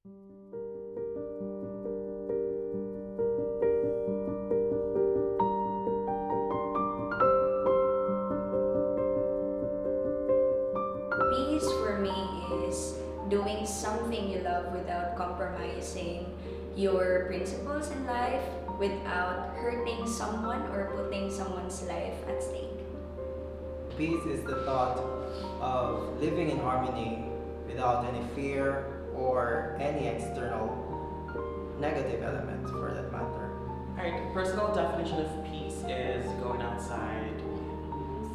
Peace for me is doing something you love without compromising your principles in life, without hurting someone or putting someone's life at stake. Peace is the thought of living in harmony without any fear or any external negative element for that matter. Alright, personal definition of peace is going outside,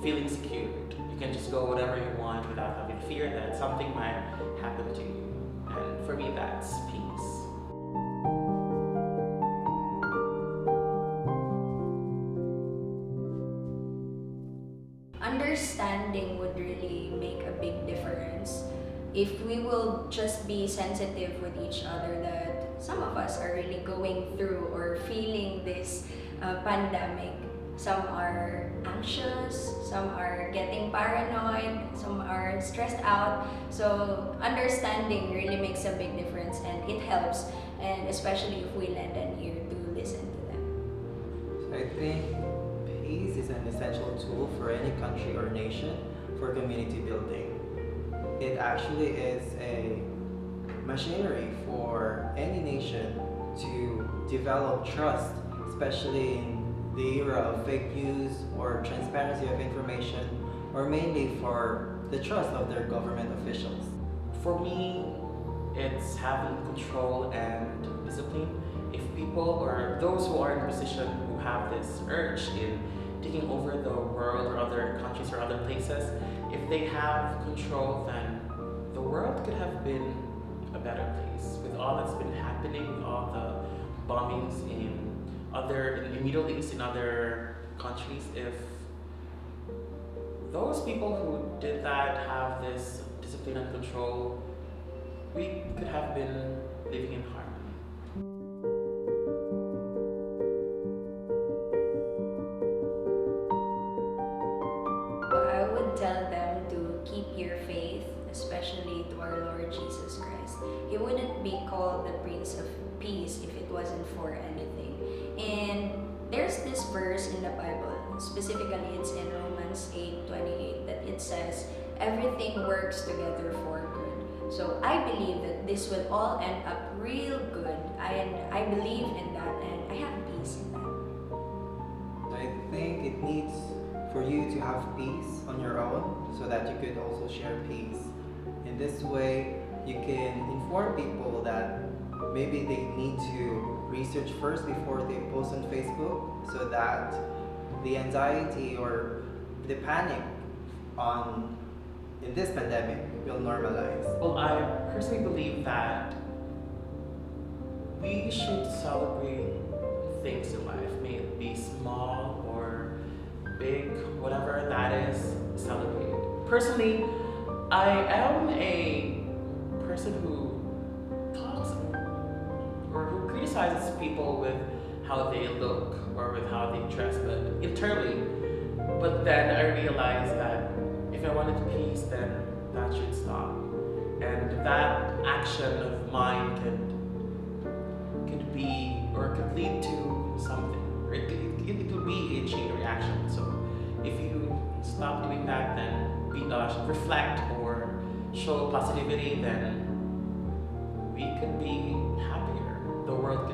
feeling secured. You can just go whatever you want without having fear that something might happen to you. And for me, that's peace. Understanding would really make a big difference if we will just be sensitive with each other, that some of us are really going through or feeling this pandemic. Some are anxious, some are getting paranoid, some are stressed out. So understanding really makes a big difference, and it helps, and especially if we lend an ear to listen to them. So I think peace is an essential tool for any country or nation for community building. It actually is a machinery for any nation to develop trust, especially in the era of fake news or transparency of information, or mainly for the trust of their government officials. For me, it's having control and discipline. If people or those who are in a position who have this urge in taking over the world or other countries or other places, if they have control, then the world could have been a better place. With all that's been happening, with all the bombings in the Middle East, in other countries, if those people who did that have this discipline and control, we could have been living in harmony. I would tell them to keep your faith, especially to our Lord Jesus Christ. He wouldn't be called the Prince of Peace if it wasn't for anything. And there's this verse in the Bible, specifically it's in Romans 8:28, that it says, everything works together for good. So I believe that this will all end up real good. I believe in that, and I have peace in that. I think it needs for you to have peace on your own so that you could also share peace. In this way, you can inform people that maybe they need to research first before they post on Facebook, so that the anxiety or the panic in this pandemic will normalize. Well, I personally believe that we should celebrate things in life, may it be small or big, whatever that is, celebrate it. Personally, I am a person who talks or who criticizes people with how they look or with how they dress, but internally. But then I realized that if I wanted peace, then that should stop. And that action of mine could be or could lead to something. Or it could be a chain reaction. So if you stop doing that, then reflect or show positivity, then we could be happier. The world